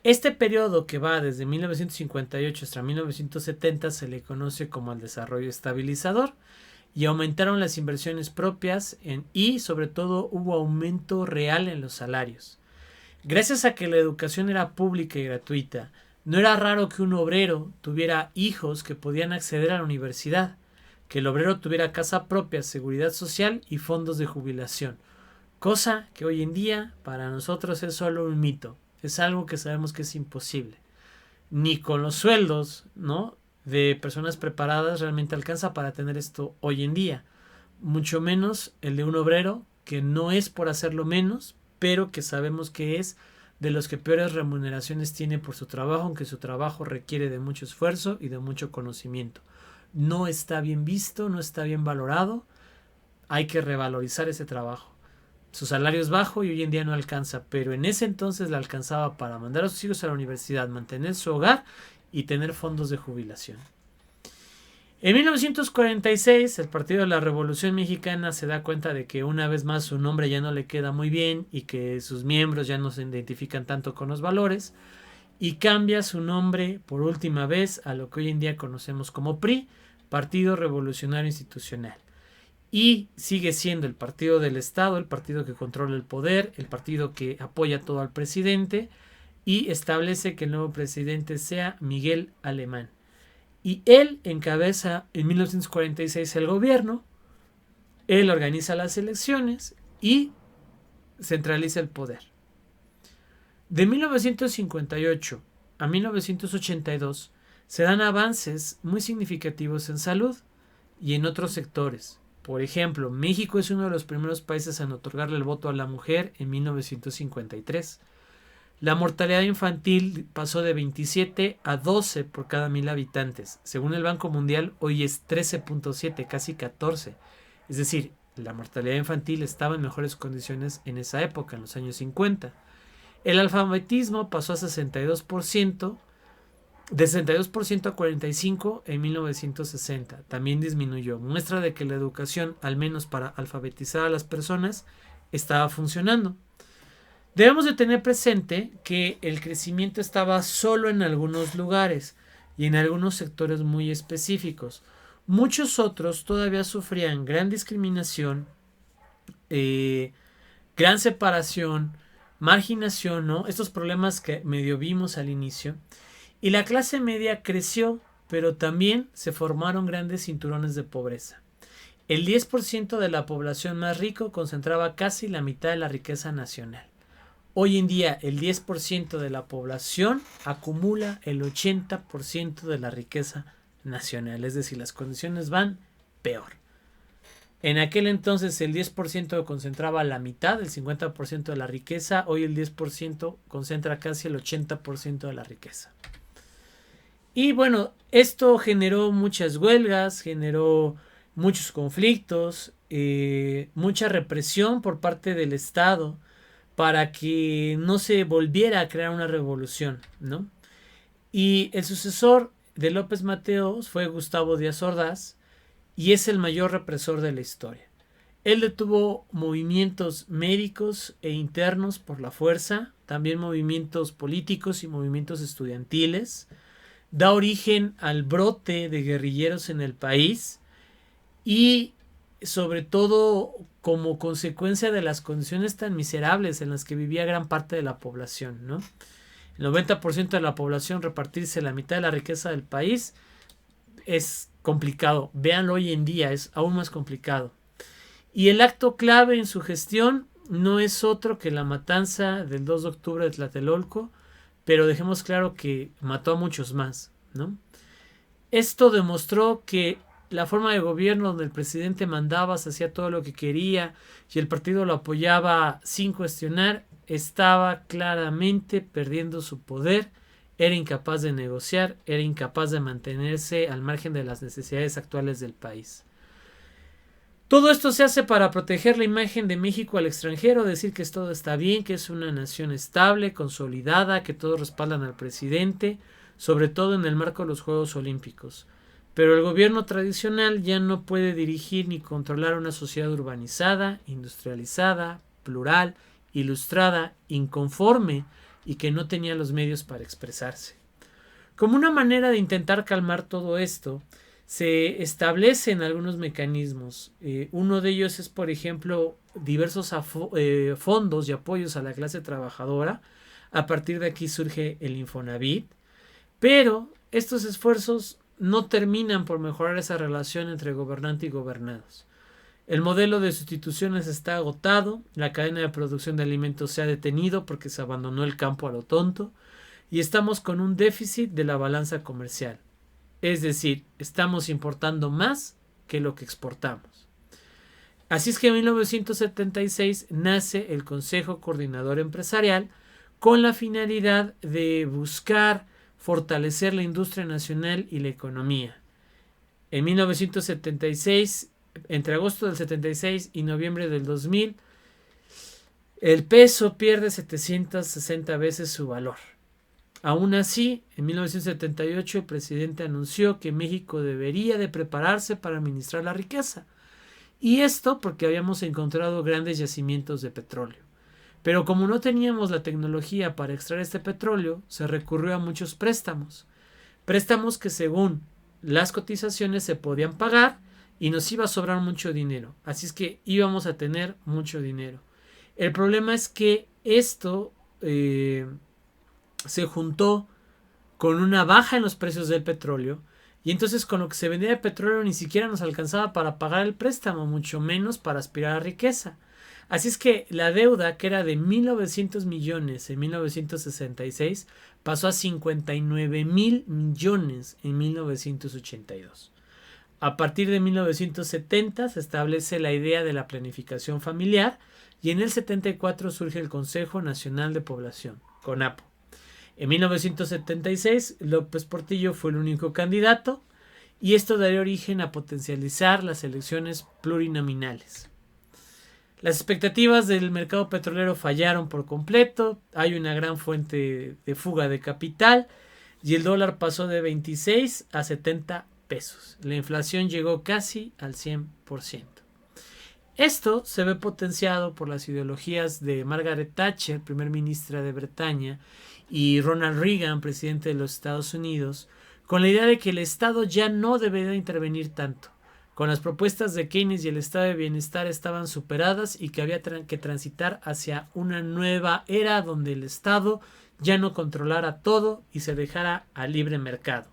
Este periodo, que va desde 1958 hasta 1970, se le conoce como el desarrollo estabilizador, y aumentaron las inversiones propias y sobre todo hubo aumento real en los salarios. Gracias a que la educación era pública y gratuita, no era raro que un obrero tuviera hijos que podían acceder a la universidad, que el obrero tuviera casa propia, seguridad social y fondos de jubilación, cosa que hoy en día para nosotros es solo un mito, es algo que sabemos que es imposible. Ni con los sueldos, ¿no?, de personas preparadas realmente alcanza para tener esto hoy en día, mucho menos el de un obrero que no es por hacerlo menos, pero que sabemos que es de los que peores remuneraciones tiene por su trabajo, aunque su trabajo requiere de mucho esfuerzo y de mucho conocimiento. No está bien visto, no está bien valorado, hay que revalorizar ese trabajo. Su salario es bajo y hoy en día no alcanza, pero en ese entonces le alcanzaba para mandar a sus hijos a la universidad, mantener su hogar y tener fondos de jubilación. En 1946, el Partido de la Revolución Mexicana se da cuenta de que una vez más su nombre ya no le queda muy bien y que sus miembros ya no se identifican tanto con los valores, y cambia su nombre por última vez a lo que hoy en día conocemos como PRI, Partido Revolucionario Institucional. Y sigue siendo el partido del Estado, el partido que controla el poder, el partido que apoya todo al presidente, y establece que el nuevo presidente sea Miguel Alemán. Y él encabeza en 1946 el gobierno, él organiza las elecciones y centraliza el poder. De 1958 a 1982 se dan avances muy significativos en salud y en otros sectores. Por ejemplo, México es uno de los primeros países en otorgarle el voto a la mujer en 1953. La mortalidad infantil pasó de 27 a 12 por cada 1000 habitantes. Según el Banco Mundial, hoy es 13.7, casi 14. Es decir, la mortalidad infantil estaba en mejores condiciones en esa época, en los años 50. El alfabetismo pasó a 62%, de 62% a 45% en 1960. También disminuyó. Muestra de que la educación, al menos para alfabetizar a las personas, estaba funcionando. Debemos de tener presente que el crecimiento estaba solo en algunos lugares y en algunos sectores muy específicos. Muchos otros todavía sufrían gran discriminación, gran separación, marginación, ¿no? Estos problemas que medio vimos al inicio. Y la clase media creció, pero también se formaron grandes cinturones de pobreza. El 10% de la población más rico concentraba casi la mitad de la riqueza nacional. Hoy en día el 10% de la población acumula el 80% de la riqueza nacional. Es decir, las condiciones van peor. En aquel entonces el 10% concentraba la mitad, el 50% de la riqueza. Hoy el 10% concentra casi el 80% de la riqueza. Y bueno, esto generó muchas huelgas, generó muchos conflictos, mucha represión por parte del Estado, para que no se volviera a crear una revolución, ¿no? Y el sucesor de López Mateos fue Gustavo Díaz Ordaz, y es el mayor represor de la historia. Él detuvo movimientos médicos e internos por la fuerza, también movimientos políticos y movimientos estudiantiles, da origen al brote de guerrilleros en el país y sobre todo como consecuencia de las condiciones tan miserables en las que vivía gran parte de la población, ¿no? El 90% de la población repartirse la mitad de la riqueza del país es complicado. Véanlo hoy en día, es aún más complicado. Y el acto clave en su gestión no es otro que la matanza del 2 de octubre de Tlatelolco, pero dejemos claro que mató a muchos más, ¿no? Esto demostró que la forma de gobierno donde el presidente mandaba, se hacía todo lo que quería y el partido lo apoyaba sin cuestionar, estaba claramente perdiendo su poder, era incapaz de negociar, era incapaz de mantenerse al margen de las necesidades actuales del país. Todo esto se hace para proteger la imagen de México al extranjero, decir que todo está bien, que es una nación estable, consolidada, que todos respaldan al presidente, sobre todo en el marco de los Juegos Olímpicos. Pero el gobierno tradicional ya no puede dirigir ni controlar una sociedad urbanizada, industrializada, plural, ilustrada, inconforme y que no tenía los medios para expresarse. Como una manera de intentar calmar todo esto, se establecen algunos mecanismos. Uno de ellos es, por ejemplo, diversos fondos y apoyos a la clase trabajadora. A partir de aquí surge el Infonavit. Pero estos esfuerzos no terminan por mejorar esa relación entre gobernante y gobernados. El modelo de sustituciones está agotado, la cadena de producción de alimentos se ha detenido porque se abandonó el campo a lo tonto y estamos con un déficit de la balanza comercial. Es decir, estamos importando más que lo que exportamos. Así es que en 1976 nace el Consejo Coordinador Empresarial con la finalidad de buscar fortalecer la industria nacional y la economía. En 1976, entre agosto del 76 y noviembre del 2000, el peso pierde 760 veces su valor. Aún así, en 1978 el presidente anunció que México debería de prepararse para administrar la riqueza. Y esto porque habíamos encontrado grandes yacimientos de petróleo. Pero como no teníamos la tecnología para extraer este petróleo, se recurrió a muchos préstamos. Préstamos que según las cotizaciones se podían pagar y nos iba a sobrar mucho dinero. Así es que íbamos a tener mucho dinero. El problema es que esto se juntó con una baja en los precios del petróleo y entonces con lo que se vendía de petróleo ni siquiera nos alcanzaba para pagar el préstamo, mucho menos para aspirar a riqueza. Así es que la deuda, que era de 1.900 millones en 1966, pasó a 59.000 millones en 1982. A partir de 1970 se establece la idea de la planificación familiar y en el 74 surge el Consejo Nacional de Población, CONAPO. En 1976 López Portillo fue el único candidato y esto daría origen a potencializar las elecciones plurinominales. Las expectativas del mercado petrolero fallaron por completo, hay una gran fuente de fuga de capital y el dólar pasó de 26 a 70 pesos. La inflación llegó casi al 100%. Esto se ve potenciado por las ideologías de Margaret Thatcher, primer ministra de Bretaña, y Ronald Reagan, presidente de los Estados Unidos, con la idea de que el Estado ya no debería intervenir tanto. Con las propuestas de Keynes y el estado de bienestar estaban superadas y que había que transitar hacia una nueva era donde el Estado ya no controlara todo y se dejara al libre mercado.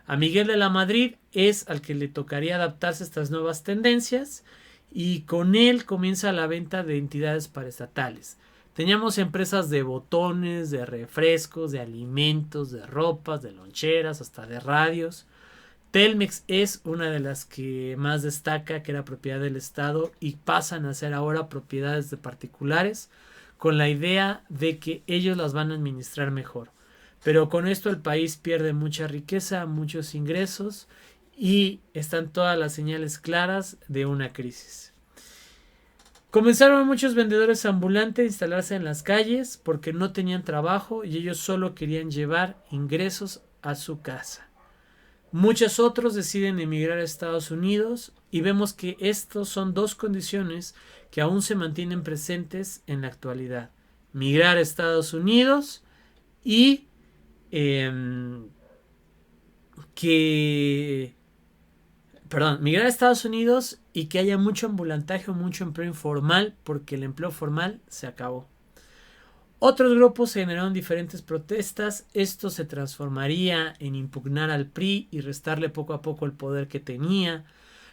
A Miguel de la Madrid es al que le tocaría adaptarse a estas nuevas tendencias y con él comienza la venta de entidades paraestatales. Teníamos empresas de botones, de refrescos, de alimentos, de ropas, de loncheras, hasta de radios. Telmex es una de las que más destaca, que era propiedad del Estado y pasan a ser ahora propiedades de particulares con la idea de que ellos las van a administrar mejor. Pero con esto el país pierde mucha riqueza, muchos ingresos y están todas las señales claras de una crisis. Comenzaron muchos vendedores ambulantes a instalarse en las calles porque no tenían trabajo y ellos solo querían llevar ingresos a su casa. Muchos otros deciden emigrar a Estados Unidos y vemos que estos son dos condiciones que aún se mantienen presentes en la actualidad. Migrar a Estados Unidos y migrar a Estados Unidos y que haya mucho ambulantaje o mucho empleo informal porque el empleo formal se acabó. Otros grupos generaron diferentes protestas, esto se transformaría en impugnar al PRI y restarle poco a poco el poder que tenía.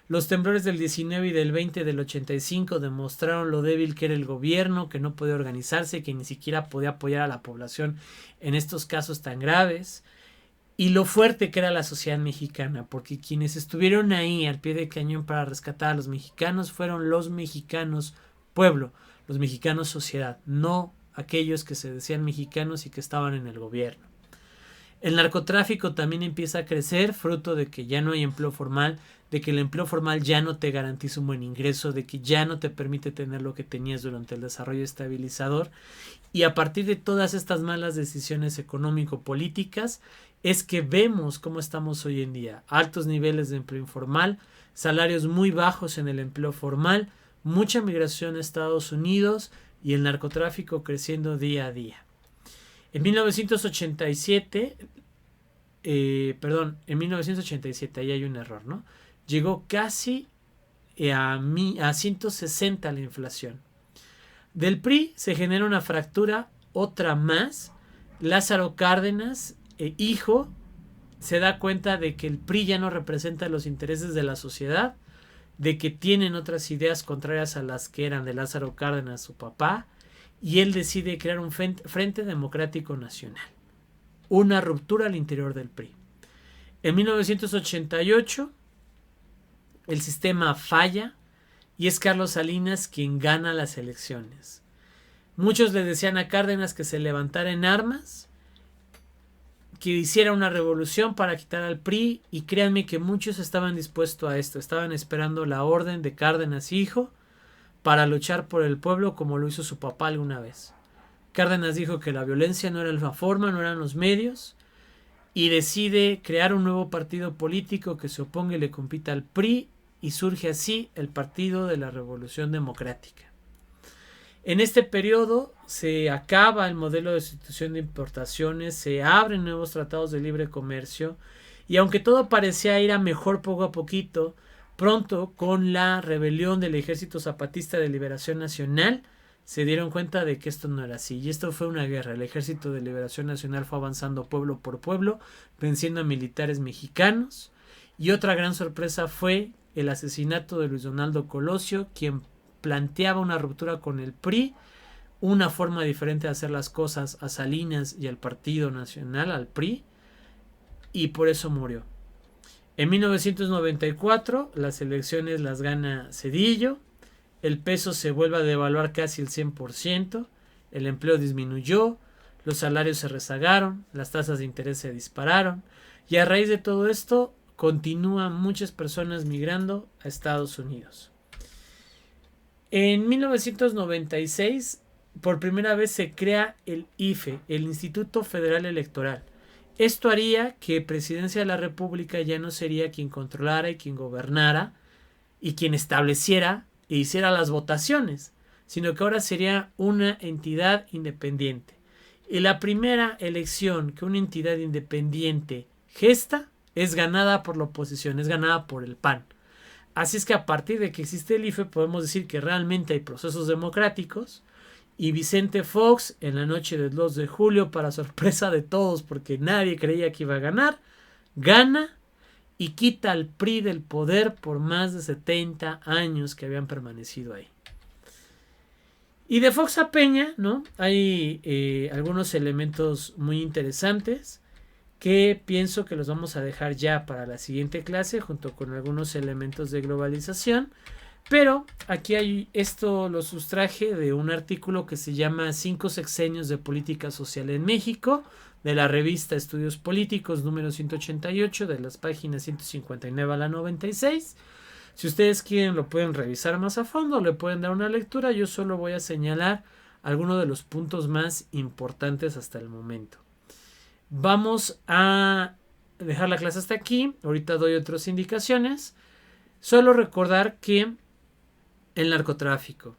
Los temblores del 19 y del 20 del 85 demostraron lo débil que era el gobierno, que no podía organizarse, que ni siquiera podía apoyar a la población en estos casos tan graves. Y lo fuerte que era la sociedad mexicana, porque quienes estuvieron ahí al pie del cañón para rescatar a los mexicanos fueron los mexicanos pueblo, los mexicanos sociedad, no aquellos que se decían mexicanos y que estaban en el gobierno. El narcotráfico también empieza a crecer, fruto de que ya no hay empleo formal, de que el empleo formal ya no te garantiza un buen ingreso, de que ya no te permite tener lo que tenías durante el desarrollo estabilizador. Y a partir de todas estas malas decisiones económico-políticas es que vemos cómo estamos hoy en día. Altos niveles de empleo informal, salarios muy bajos en el empleo formal, mucha migración a Estados Unidos y el narcotráfico creciendo día a día. En 1987, en 1987, ahí hay un error, ¿no? Llegó casi a 160 la inflación. Del PRI se genera una fractura, otra más. Lázaro Cárdenas, hijo, se da cuenta de que el PRI ya no representa los intereses de la sociedad, de que tienen otras ideas contrarias a las que eran de Lázaro Cárdenas, su papá, y él decide crear un Frente Democrático Nacional. Una ruptura al interior del PRI. En 1988, el sistema falla y es Carlos Salinas quien gana las elecciones. Muchos le decían a Cárdenas que se levantara en armas, que hiciera una revolución para quitar al PRI, y créanme que muchos estaban dispuestos a esto, estaban esperando la orden de Cárdenas hijo para luchar por el pueblo como lo hizo su papá alguna vez. Cárdenas dijo que la violencia no era la forma, no eran los medios, y decide crear un nuevo partido político que se oponga y le compita al PRI, y surge así el Partido de la Revolución Democrática. En este periodo se acaba el modelo de sustitución de importaciones, se abren nuevos tratados de libre comercio, y aunque todo parecía ir a mejor poco a poquito, pronto, con la rebelión del Ejército Zapatista de Liberación Nacional, se dieron cuenta de que esto no era así. Y esto fue una guerra. El Ejército de Liberación Nacional fue avanzando pueblo por pueblo, venciendo a militares mexicanos. Y otra gran sorpresa fue el asesinato de Luis Donaldo Colosio, quien planteaba una ruptura con el PRI, una forma diferente de hacer las cosas a Salinas y al Partido Nacional, al PRI, y por eso murió. En 1994 las elecciones las gana Zedillo, el peso se vuelve a devaluar casi el 100%, el empleo disminuyó, los salarios se rezagaron, las tasas de interés se dispararon, y a raíz de todo esto continúan muchas personas migrando a Estados Unidos. En 1996 por primera vez se crea el IFE, el Instituto Federal Electoral. Esto haría que Presidencia de la República ya no sería quien controlara y quien gobernara y quien estableciera e hiciera las votaciones, sino que ahora sería una entidad independiente. Y la primera elección que una entidad independiente gesta es ganada por la oposición, es ganada por el PAN. Así es que a partir de que existe el IFE podemos decir que realmente hay procesos democráticos. Y Vicente Fox, en la noche del 2 de julio, para sorpresa de todos, porque nadie creía que iba a ganar, gana y quita al PRI del poder por más de 70 años que habían permanecido ahí. Y de Fox a Peña, ¿no? Hay algunos elementos muy interesantes que pienso que los vamos a dejar ya para la siguiente clase, junto con algunos elementos de globalización. Pero aquí esto lo sustraje de un artículo que se llama 5 sexenios de política social en México, de la revista Estudios Políticos número 188, de las páginas 159 a la 96. Si ustedes quieren lo pueden revisar más a fondo, le pueden dar una lectura. Yo solo voy a señalar algunos de los puntos más importantes hasta el momento. Vamos a dejar la clase hasta aquí. Ahorita doy otras indicaciones. Solo recordar que el narcotráfico,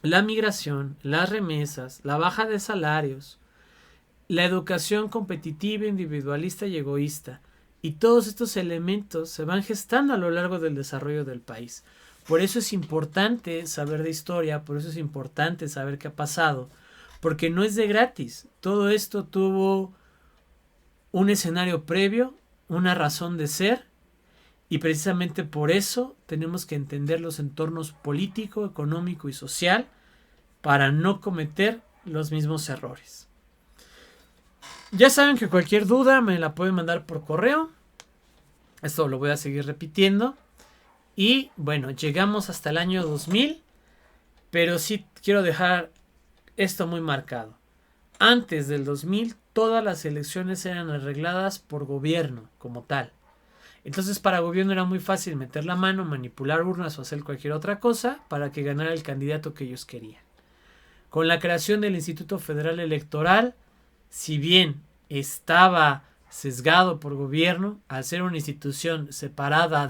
la migración, las remesas, la baja de salarios, la educación competitiva, individualista y egoísta, y todos estos elementos se van gestando a lo largo del desarrollo del país. Por eso es importante saber de historia, por eso es importante saber qué ha pasado, porque no es de gratis. Todo esto tuvo un escenario previo, una razón de ser, y precisamente por eso tenemos que entender los entornos político, económico y social para no cometer los mismos errores. Ya saben que cualquier duda me la pueden mandar por correo. Esto lo voy a seguir repitiendo. Y bueno, llegamos hasta el año 2000, pero sí quiero dejar esto muy marcado. Antes del 2000, todas las elecciones eran arregladas por gobierno como tal. Entonces para gobierno era muy fácil meter la mano, manipular urnas o hacer cualquier otra cosa para que ganara el candidato que ellos querían. Con la creación del Instituto Federal Electoral, si bien estaba sesgado por gobierno, al ser una institución separada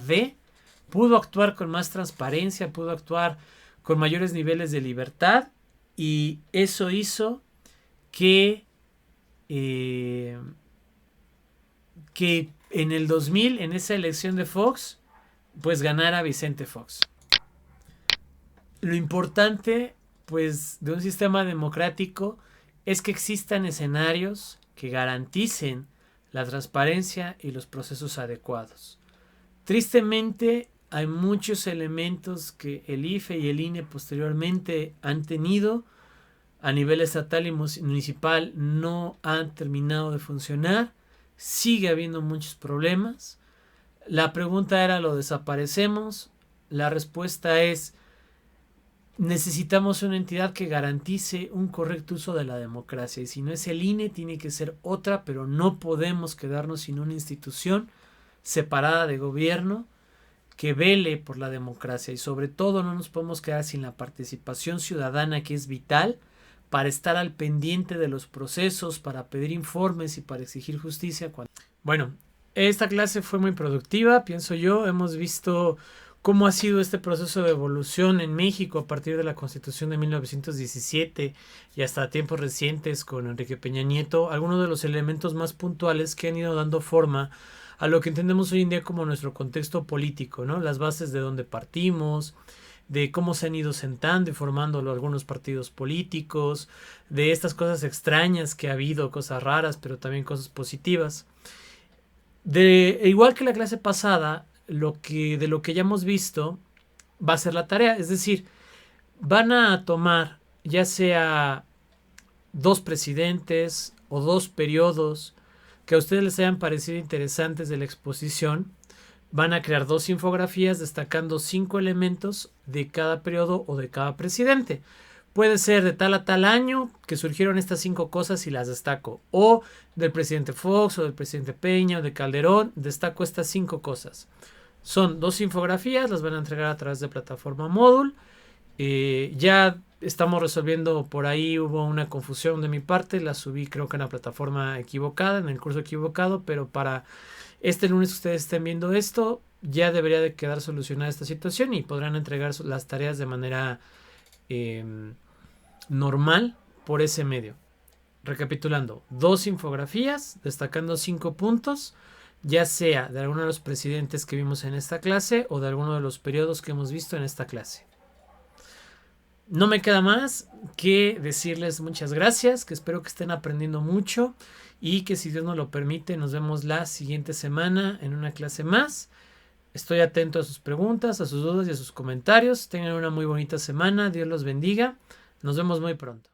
pudo actuar con más transparencia, pudo actuar con mayores niveles de libertad, y eso hizo que en el 2000, en esa elección de Fox, pues ganara Vicente Fox. Lo importante, pues, de un sistema democrático es que existan escenarios que garanticen la transparencia y los procesos adecuados. Tristemente, hay muchos elementos que el IFE y el INE posteriormente han tenido a nivel estatal y municipal, no han terminado de funcionar. Sigue habiendo muchos problemas. La pregunta era, ¿lo desaparecemos? La respuesta es, necesitamos una entidad que garantice un correcto uso de la democracia. Y si no es el INE, tiene que ser otra, pero no podemos quedarnos sin una institución separada de gobierno que vele por la democracia. Y sobre todo no nos podemos quedar sin la participación ciudadana, que es vital para estar al pendiente de los procesos, para pedir informes y para exigir justicia. Bueno, esta clase fue muy productiva, pienso yo. Hemos visto cómo ha sido este proceso de evolución en México a partir de la Constitución de 1917 y hasta tiempos recientes con Enrique Peña Nieto, algunos de los elementos más puntuales que han ido dando forma a lo que entendemos hoy en día como nuestro contexto político, ¿no? Las bases de dónde partimos, de cómo se han ido sentando y formando algunos partidos políticos, de estas cosas extrañas que ha habido, cosas raras, pero también cosas positivas. Igual que la clase pasada, de lo que ya hemos visto va a ser la tarea, es decir, van a tomar ya sea 2 presidentes o 2 periodos que a ustedes les hayan parecido interesantes de la exposición. Van a crear 2 infografías destacando 5 elementos de cada periodo o de cada presidente. Puede ser de tal a tal año que surgieron estas 5 cosas y las destaco. O del presidente Fox o del presidente Peña o de Calderón, destaco estas 5 cosas. Son 2 infografías, las van a entregar a través de plataforma Moodle. Ya estamos resolviendo por ahí, hubo una confusión de mi parte, la subí creo que en la plataforma equivocada, en el curso equivocado, pero para este lunes que ustedes estén viendo esto, ya debería de quedar solucionada esta situación y podrán entregar las tareas de manera normal por ese medio. Recapitulando, 2 infografías destacando 5 puntos, ya sea de alguno de los presidentes que vimos en esta clase o de alguno de los periodos que hemos visto en esta clase. No me queda más que decirles muchas gracias, que espero que estén aprendiendo mucho y que, si Dios nos lo permite, nos vemos la siguiente semana en una clase más. Estoy atento a sus preguntas, a sus dudas y a sus comentarios. Tengan una muy bonita semana. Dios los bendiga. Nos vemos muy pronto.